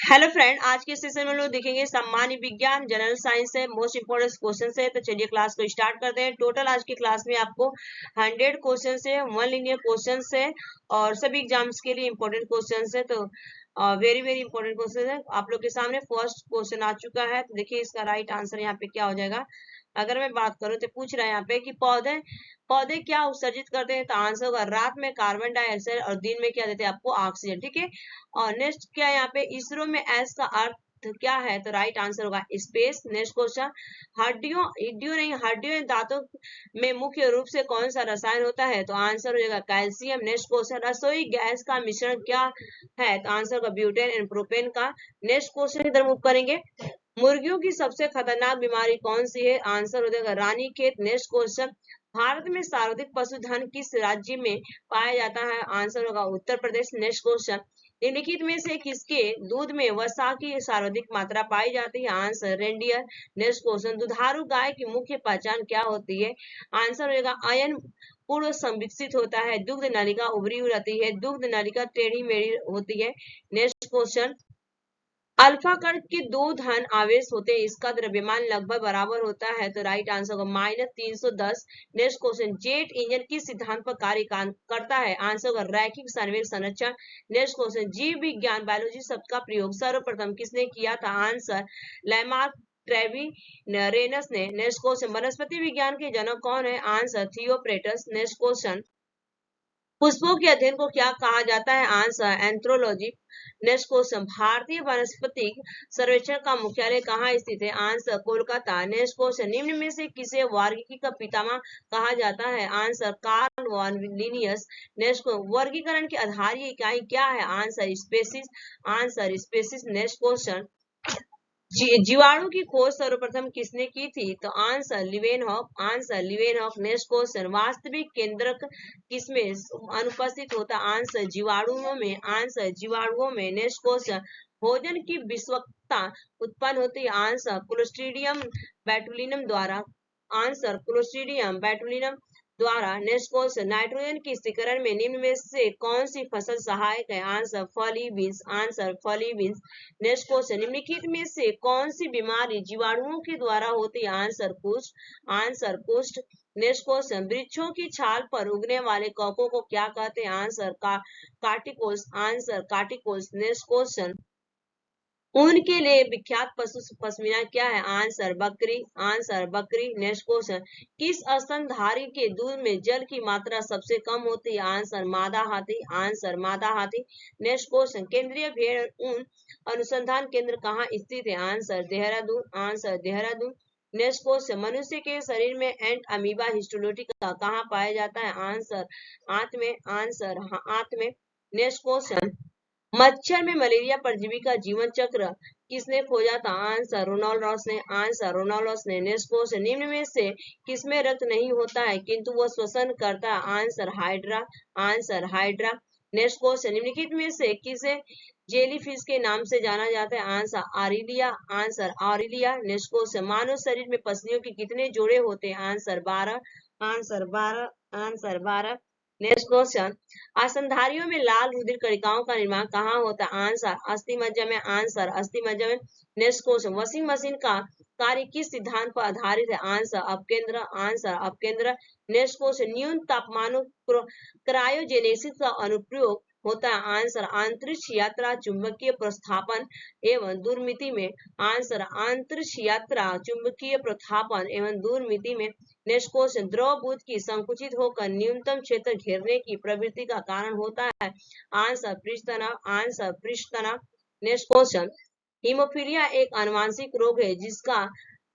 Hello friend, आज के session में लोग देखेंगे सामान्य विज्ञान जनरल साइंस से मोस्ट इंपोर्टेंट क्वेश्चन है। तो चलिए क्लास को स्टार्ट करते हैं। टोटल आज की क्लास में आपको 100 क्वेश्चन है, 1 लीनियर क्वेश्चन है और सभी एग्जाम्स के लिए इंपॉर्टेंट क्वेश्चन है। तो वेरी वेरी इंपॉर्टेंट क्वेश्चन है। आप लोग के सामने फर्स्ट क्वेश्चन आ चुका है। तो देखिए इसका राइट आंसर यहाँ पे क्या हो जाएगा। अगर मैं बात करूं तो पूछ रहा है यहाँ पे कि पौधे पौधे क्या उत्सर्जित करते हैं। तो आंसर होगा रात में कार्बन डाइऑक्साइड और दिन में क्या देते हैं आपको ऑक्सीजन। ठीक है। और नेक्स्ट क्या है यहाँ पे, इसरो में एस का अर्थ क्या है। तो राइट आंसर होगा स्पेस। नेक्स्ट क्वेश्चन, हड्डियों हड्डियों नहीं हड्डियों दांतों में मुख्य रूप से कौन सा रसायन होता है। तो आंसर हो जाएगा कैल्शियम। नेक्स्ट क्वेश्चन, रसोई गैस का मिश्रण क्या है। तो आंसर होगा ब्यूटेन एंड प्रोपेन का। नेक्स्ट क्वेश्चन की तरफ मूव करेंगे। मुर्गियों की सबसे खतरनाक बीमारी कौन सी है। आंसर हो जाएगा रानीखेत। नेक्स्ट क्वेश्चन, भारत में सर्वाधिक पशुधन किस राज्य में पाया जाता है। आंसर होगा उत्तर प्रदेश। नेक्स्ट क्वेश्चन, निम्नलिखित में से किसके दूध में वसा की सर्वाधिक मात्रा पाई जाती है। Answer reindeer. नेक्स्ट क्वेश्चन, दुधारू गाय की मुख्य पहचान क्या होती है। आंसर होगा अयन पूर्व संविकसित होता है, दुग्ध नलिका उभरी हुई रहती है, दुग्ध नलिका टेढ़ी मेढ़ी होती है। नेक्स्ट क्वेश्चन, अल्फा कण के दो धन आवेश होते हैं, इसका द्रव्यमान लगभग बराबर होता है। तो राइट आंसर होगा -310। नेक्स्ट क्वेश्चन, जेट इंजन किस सिद्धांत पर कार्य करता है। आंसर होगा रैखिक संवेग संरक्षण। नेक्स्ट क्वेश्चन, जीव विज्ञान बायोलॉजी शब्द का प्रयोग सर्वप्रथम किसने किया था। आंसर लैमार्क ट्रेविरेनस ने। नेक्स्ट क्वेश्चन, वनस्पति विज्ञान के जनक कौन है। आंसर थियोप्रेटस। नेक्स्ट क्वेश्चन, पुष्पों के अध्ययन को क्या कहा जाता है। आंसर एंथ्रोलॉजी। नेक्स्ट क्वेश्चन, भारतीय वनस्पतिक सर्वेक्षण का मुख्यालय कहाँ स्थित है। आंसर कोलकाता। नेक्स्ट क्वेश्चन, निम्न में से किसे वर्गीकी का पितामह कहा जाता है। Answer Carl von Linnaeus. Next, वर्गीकरण की आधारीय इकाई क्या है। Answer species. Answer species. Next question, जीवाणु की खोज सर्वप्रथम किसने की थी। तो answer Leeuwenhoek. Answer Leeuwenhoek. Next question, वास्तविक केंद्रक किसमें अनुपस्थित होता। आंसर जीवाणुओं में। आंसर जीवाणुओं में। नेक्स्ट क्वेश्चन, भोजन की विषवक्ता उत्पन्न होती है। आंसर क्लोस्ट्रीडियम बैटुलिनम द्वारा। आंसर क्लोस्ट्रीडियम बैटुलिनम द्वारा। नेक्स्ट क्वेश्चन, नाइट्रोजन की स्थिरीकरण में निम्न में से कौन सी फसल सहायक है। आंसर फली बीन्स। आंसर फली बीन्स। नेक्स्ट क्वेश्चन, निम्नलिखित में से कौन सी बीमारी जीवाणुओं के द्वारा होती है। आंसर कुष्ठ। आंसर कुष्ठ। नेक्स्ट क्वेश्चन, वृक्षों की छाल पर उगने वाले कवकों को क्या कहते हैं। आंसर कार्टिकोल्स। आंसर कार्टिकोल्स। नेक्स्ट क्वेश्चन, ऊन के लिए विख्यात पशु पश्मीना क्या है। आंसर बकरी। आंसर बकरी। नेक्स्ट क्वेश्चन, किस स्तनधारी के दूध में जल की मात्रा सबसे कम होती है। आंसर मादा हाथी। आंसर मादा हाथी। नेक्स्ट क्वेश्चन, केंद्रीय भेड़ ऊन अनुसंधान केंद्र कहाँ स्थित है। Answer Dehradun. Answer Dehradun. Next question, मनुष्य के शरीर में एंट अमीबा हिस्टोलोटिका कहाँ पाया जाता है। आंसर आंत में। आंसर आंत में। नेक्स्ट क्वेश्चन, मच्छर में मलेरिया परजीवी का जीवन चक्र किसने खोजा था। आंसर रोनाल्ड रॉस ने। आंसर रोनाल्ड रॉस ने। नेक्स्ट क्वेश्चन, निम्न में से किसमें रक्त नहीं होता है किंतु वह श्वसन करता है। Answer hydra. Answer hydra. Next question, निम्नलिखित में से किसे जेलीफिश के नाम से जाना जाता है। आंसर आरिलिया। आंसर आरिलिया। नेक्स्ट क्वेश्चन, मानव शरीर में पसलियों के कितने जोड़े होते हैं। Answer 12। Answer 12। Answer 12। Next question, स्तनधारियों में लाल रुधिर कणिकाओं का निर्माण कहाँ होता है। आंसर अस्थि मज्जा में। आंसर अस्थि मज्जा में। नेक्स्ट क्वेश्चन, वॉशिंग मशीन का कार्य किस सिद्धांत पर आधारित है। आंसर अपकेंद्र। आंसर अपकेंद्र। नेक्स्ट क्वेश्चन, न्यून तापमानों क्रायोजेनेसिस का अनुप्रयोग होता है। आंसर अंतरिक्ष यात्रा, चुंबकीय प्रस्थापन एवं दूरमिति में। आंसर अंतरिक्ष यात्रा, चुंबकीय प्रस्थापन एवं दूरमिति में। नेक्स्ट क्वेश्चन, द्रव बुद्ध की संकुचित होकर न्यूनतम क्षेत्र घेरने की प्रवृत्ति का कारण होता है। आंसर पृष्ठ तनाव। आंसर पृष्ठ तनाव। नेक्स्ट क्वेश्चन, हीमोफीलिया एक आनुवांशिक रोग है जिसका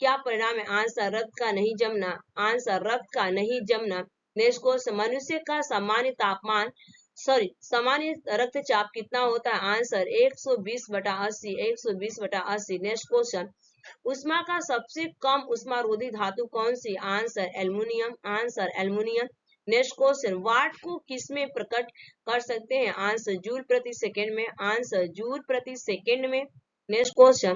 क्या परिणाम है। आंसर रक्त का नहीं जमना। आंसर रक्त का नहीं जमना। नेक्स्ट क्वेश्चन, मनुष्य का सामान्य तापमान सामान्य रक्तचाप कितना होता है। आंसर 120/80। 120/80। नेक्स्ट क्वेश्चन, उष्मा का सबसे कम उष्मारोधी धातु कौन सी। Answer aluminium. Answer aluminium. Next question, watt को किस में प्रकट कर सकते हैं। आंसर जूल प्रति सेकेंड में। आंसर जूल प्रति सेकेंड में। नेक्स्ट क्वेश्चन,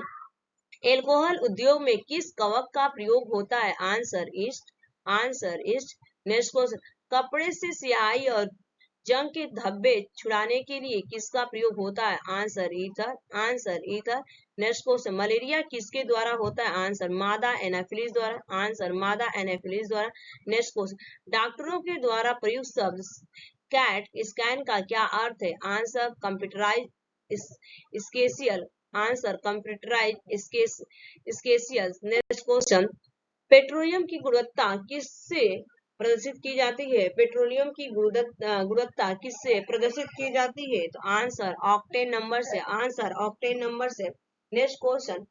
एल्कोहल उद्योग में किस कवक का प्रयोग होता है। Answer yeast. Answer yeast. Next question, कपड़े से स्याही और जंग के धब्बे छुड़ाने के लिए किसका प्रयोग होता है? Answer ether, answer ether. Next question, malaria किसके द्वारा होता है? आंसर मादा एनाफिलिस द्वारा, आंसर मादा एनाफिलिस द्वारा। नेक्स्ट क्वेश्चन, डॉक्टरों के द्वारा प्रयुक्त शब्द कैट स्कैन का क्या अर्थ है? आंसर कंप्यूटराइज स्केसियल, आंसर कंप्यूटराइज स्केसियल। नेक्स्ट क्वेश्चन, पेट्रोलियम की गुणवत्ता किससे प्रदर्शित की जाती है? पेट्रोलियम की गुणवत्ता किससे प्रदर्शित की जाती है? तो आंसर ऑक्टेन नंबर से, आंसर ऑक्टेन नंबर से। नेक्स्ट क्वेश्चन,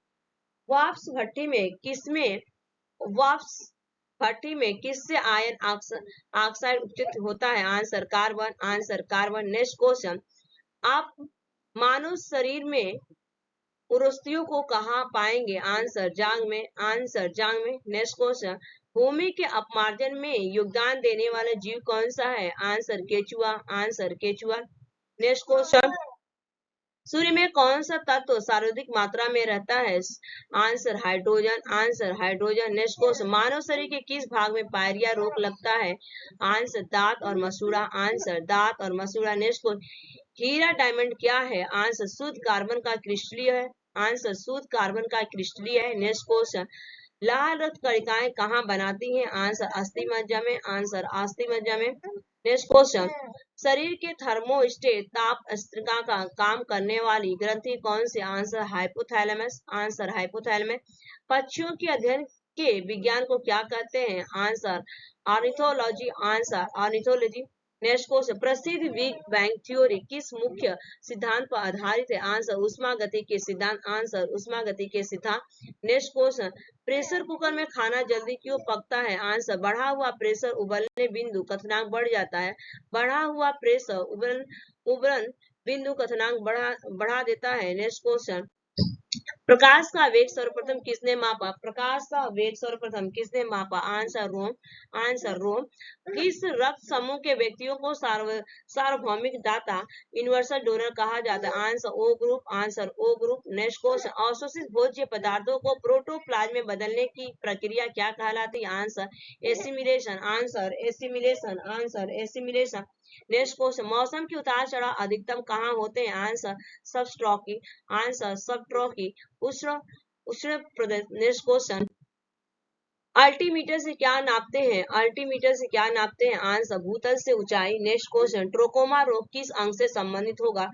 वाष्प भट्टी में किससे आयन ऑक्साइड उत्पत्ति होता है? Answer carbon, answer carbon. Next question, आप मानव शरीर में पुरुषों को कहाँ पाएंगे? आंसर जांग में, आंसर जांग में। नेक्स्ट क्वेश्चन, भूमि के अपमार्जन में योगदान देने वाला जीव कौन सा है? आंसर केचुआ, आंसर केचुआ। नेक्स्ट क्वेश्चन, सूर्य में कौन सा तत्व सर्वाधिक मात्रा में रहता है? Answer hydrogen, answer hydrogen. Next question, मानव शरीर के किस भाग में पायरिया रोग लगता है? आंसर दांत और मसूड़ा, आंसर दांत और मसूड़ा। नेक्स्ट क्वेश्चन, हीरा डायमंड क्या है? आंसर शुद्ध कार्बन का क्रिस्टलीय है, आंसर शुद्ध कार्बन का क्रिस्टलीय है। नेक्स्ट क्वेश्चन, लाल रक्त कणिकाएं कहाँ बनाती हैं? आंसर अस्थि मज्जा में, आंसर अस्थि मज्जा में। नेक्स्ट क्वेश्चन, शरीर के थर्मोस्टेट ताप स्थिरता का काम करने वाली ग्रंथि कौन सी? Answer hypothalamus, answer hypothalamus. पक्षियों के अध्ययन के विज्ञान को क्या कहते हैं? Answer ornithology, answer ornithology. Next question, प्रसिद्ध बिग बैंग थ्योरी किस मुख्य सिद्धांत पर आधारित है? आंसर उष्मागति के सिद्धांत, आंसर उष्मागति के सिद्धांत। नेक्स्ट क्वेश्चन, प्रेशर कुकर में खाना जल्दी क्यों पकता है? आंसर बढ़ा हुआ प्रेशर उबलने बिंदु कथनांक बढ़ जाता है, बढ़ा हुआ प्रेशर उबलन बिंदु कथनांक बढ़ा देता है। नेक्स्ट क्वेश्चन, प्रकाश का वेग सर्वप्रथम किसने मापा? प्रकाश का वेग सर्वप्रथम किसने मापा? आंसर रोम, आंसर रोम। किस रक्त समूह के व्यक्तियों को सार्वभौमिक दाता यूनिवर्सल डोनर कहा जाता है? Answer O group, answer O group. Next question, अवशोषित भोज्य पदार्थों को प्रोटोप्लाज्म में बदलने की प्रक्रिया क्या कहलाती है? Answer assimilation, answer assimilation, answer assimilation. Next question, मौसम के उतार चढ़ाव अधिकतम कहाँ होते हैं? आंसर सबट्रॉपिक, आंसर सबट्रॉपिक, उष्ण उष्ण प्रदेश। नेक्स्ट क्वेश्चन, अल्टीमीटर से क्या नापते हैं? अल्टीमीटर से क्या नापते हैं? आंसर भूतल से ऊंचाई। नेक्स्ट क्वेश्चन, ट्रोकोमा रोग किस अंग से संबंधित होगा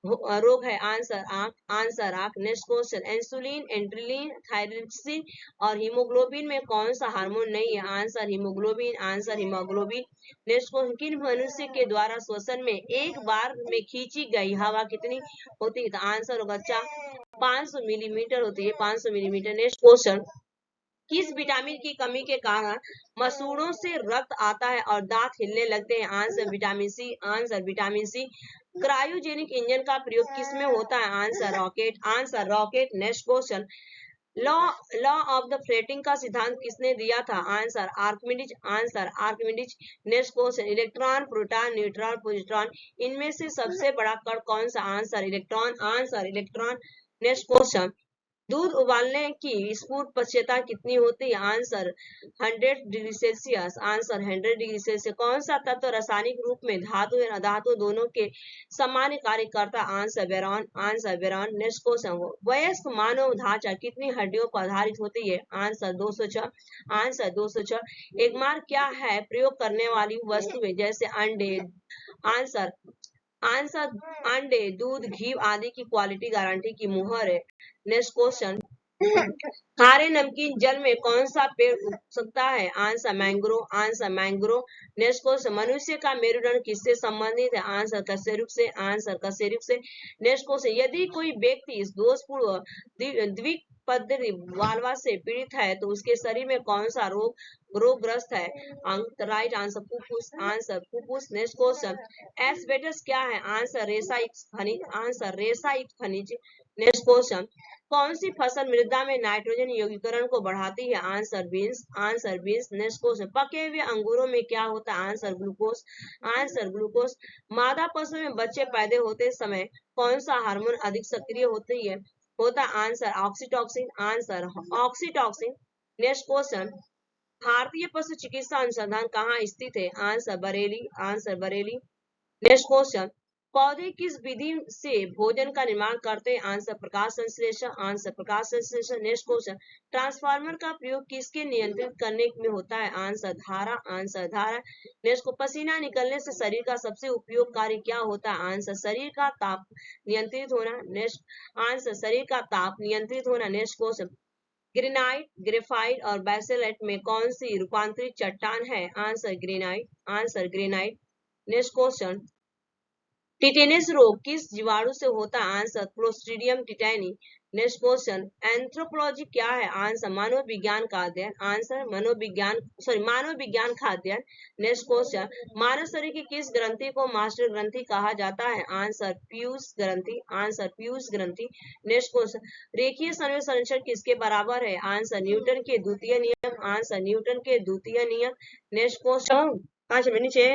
रोग है? आंसर आंख, आंसर आंख। नेक्स्ट क्वेश्चन, इंसुलिन, एंट्रिलिन, थायरोक्सिन और हीमोग्लोबिन में कौन सा हार्मोन नहीं है? Answer haemoglobin, answer haemoglobin. Next question, किन मनुष्य के द्वारा श्वसन में एक बार में खींची गई हवा कितनी होती है? आंसर होगा 500 मिलीमीटर होती है, 500 मिलीमीटर। नेक्स्ट क्वेश्चन, किस विटामिन की कमी के कारण मसूड़ों से रक्त आता है और दांत हिलने लगते हैं? Answer vitamin C, answer vitamin C. Cryogenic engine का प्रयोग किस में होता है? Answer rocket, answer rocket. Next question, law of the floating का सिद्धांत किसने दिया था? Answer Archimedes, answer Archimedes. Next question, electron, proton, neutron, positron इनमें से सबसे बड़ा कण कौन सा? Answer electron, answer electron. Next question, दूध उबालने की स्फुट पश्चता कितनी होती है? Answer 100 degree Celsius, answer 100 degree Celsius. कौन सा तत्व रासायनिक रूप में धातु और अधातु दोनों के सामान्य कार्य करता? Answer baron, answer baron. Next question, वयस्क मानव ढांचा कितनी हड्डियों पर आधारित होती है? Answer 206, answer 206। एक मार्क क्या है प्रयोग करने वाली वस्तुएं जैसे अंडे? आंसर आंसर अंडे, दूध, घी आदि की क्वालिटी गारंटी की मुहर है। नेक्स्ट क्वेश्चन, खारे नमकीन जल में कौन सा पेड़ उग सकता है? Answer mangrove, answer mangrove. Next question, मनुष्य का मेरुदंड किससे संबंधित है? आंसर कशेरुक से, आंसर कशेरुक से। नेक्स्ट क्वेश्चन, यदि कोई व्यक्ति दोषपूर्ण द्विपद वाल्वा से पीड़ित है तो उसके शरीर में कौन सा रोगग्रस्त है? राइट आंसर फुफ्फुस, आंसर फुफ्फुस। नेक्स्ट क्वेश्चन, एस्बेस्टस क्या है? आंसर रेसायुक्त खनिज, आंसर रेसायुक्त खनिज। नेक्स्ट क्वेश्चन, कौन सी फसल मृदा में नाइट्रोजन यौगिकरण को बढ़ाती है? Answer beans, answer beans. Next question, पके हुए अंगूरों में क्या होता है? Answer glucose, answer glucose. मादा पशु में बच्चे पैदा होते समय कौन सा हार्मोन अधिक सक्रिय होता? Answer oxytocin, answer oxytocin. Next question, भारतीय पशु चिकित्सा अनुसंधान कहाँ स्थित है? Answer Bareilly, answer Bareilly. Next question, पौधे किस विधि से भोजन का निर्माण करते हैं? आंसर प्रकाश संश्लेषण, आंसर प्रकाश संश्लेषण। नेक्स्ट क्वेश्चन, ट्रांसफार्मर का प्रयोग किसके नियंत्रित करने में होता है? आंसर धारा, आंसर धारा। नेक्स्ट को, पसीना निकलने से शरीर का सबसे उपयोगकारी क्या होता है? आंसर शरीर का ताप नियंत्रित होना। नेक्स्ट आंसर शरीर का ताप नियंत्रित होना। नेक्स्ट क्वेश्चन, ग्रेनाइट, ग्रेफाइट और बेसाल्ट में कौन सी रूपांतरित चट्टान है? Answer granite, answer granite. Next question, tetanus रोग किस जीवाणु से होता है? Answer Clostridium tetani. Next question, anthropology क्या है? आंसर मानव विज्ञान का अध्ययन, आंसर मानव विज्ञान का अध्ययन। नेक्स्ट क्वेश्चन, मानव शरीर की किस ग्रंथि को मास्टर ग्रंथि कहा जाता है? आंसर पीयूष ग्रंथि, आंसर पीयूष ग्रंथि। नेक्स्ट क्वेश्चन, रेखीय संयोग संरक्षण किसके बराबर है? आंसर न्यूटन के द्वितीय नियम, आंसर न्यूटन के द्वितीय नियम। नेक्स्ट क्वेश्चन, 5 मिनट नीचे